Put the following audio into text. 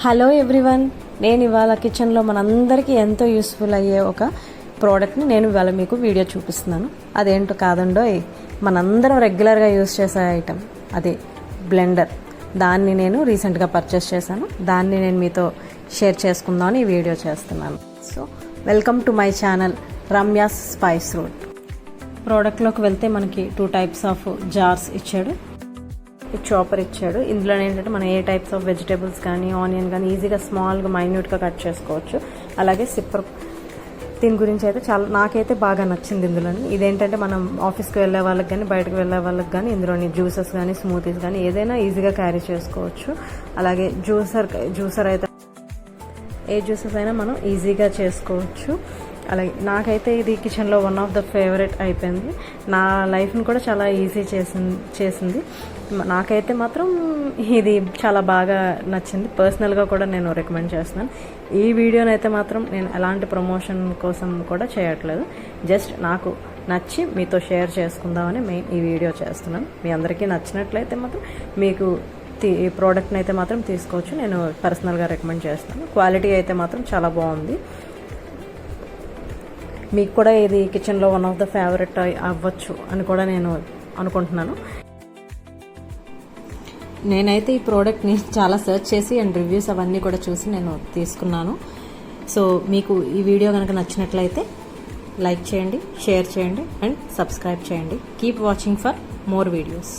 Hello everyone, నేను ఇవాళ కిచెన్లో మనందరికీ ఎంతో యూస్ఫుల్ అయ్యే ఒక ప్రోడక్ట్ని నేను ఇవాళ మీకు వీడియో చూపిస్తున్నాను. అదేంటో కాదండో, మనందరం రెగ్యులర్గా యూస్ చేసే ఐటెం అదే బ్లెండర్. దాన్ని నేను రీసెంట్గా పర్చేస్ చేశాను. దాన్ని నేను మీతో షేర్ చేసుకుందామని ఈ వీడియో చేస్తున్నాను. So welcome to my channel Ramya's spice route. ప్రోడక్ట్లోకి వెళ్తే మనకి 2 టైప్స్ ఆఫ్ జార్స్ ఇచ్చాడు. చాపర్ ఇచ్చాడు. ఇందులో ఏంటంటే మనం ఏ టైప్స్ ఆఫ్ వెజిటేబుల్స్ కానీ ఆనియన్ కానీ ఈజీగా స్మాల్గా మైన్యూట్గా కట్ చేసుకోవచ్చు. అలాగే సిప్పర్, దీని గురించి అయితే నాకైతే బాగా నచ్చింది ఇందులోని. ఇదేంటంటే మనం ఆఫీస్కి వెళ్ళే వాళ్ళకి కానీ బయటకు వెళ్ళే వాళ్ళకి కానీ ఇందులోని జ్యూసెస్ కానీ స్మూతీస్ కానీ ఏదైనా ఈజీగా క్యారీ చేసుకోవచ్చు. అలాగే జ్యూసర్ అయితే ఏ జ్యూసెస్ అయినా మనం ఈజీగా చేసుకోవచ్చు. అలాగే నాకైతే ఇది కిచెన్లో వన్ ఆఫ్ ద ఫేవరెట్ అయిపోయింది. నా లైఫ్ని కూడా చాలా ఈజీ చేసింది. నాకైతే మాత్రం ఇది చాలా బాగా నచ్చింది. పర్సనల్గా కూడా నేను రికమెండ్ చేస్తున్నాను. ఈ వీడియోని అయితే మాత్రం నేను ఎలాంటి ప్రమోషన్ కోసం కూడా చేయట్లేదు. జస్ట్ నాకు నచ్చి మీతో షేర్ చేసుకుందామని ఈ వీడియో చేస్తున్నాను. మీ అందరికీ నచ్చినట్లయితే మాత్రం మీకు ఈ ప్రోడక్ట్ని అయితే మాత్రం తీసుకోవచ్చు. నేను పర్సనల్గా రికమెండ్ చేస్తాను. క్వాలిటీ అయితే మాత్రం చాలా బాగుంది. మీకు కూడా ఇది కిచెన్లో వన్ ఆఫ్ ద ఫేవరెట్ అవ్వచ్చు అని కూడా నేను అనుకుంటున్నాను. నేనైతే ఈ ప్రోడక్ట్ని చాలా సెర్చ్ చేసి అండ్ రివ్యూస్ అవన్నీ కూడా చూసి నేను తీసుకున్నాను. సో మీకు ఈ వీడియో కనుక నచ్చినట్లయితే లైక్ చేయండి, షేర్ చేయండి అండ్ సబ్స్క్రైబ్ చేయండి. Keep watching for more videos.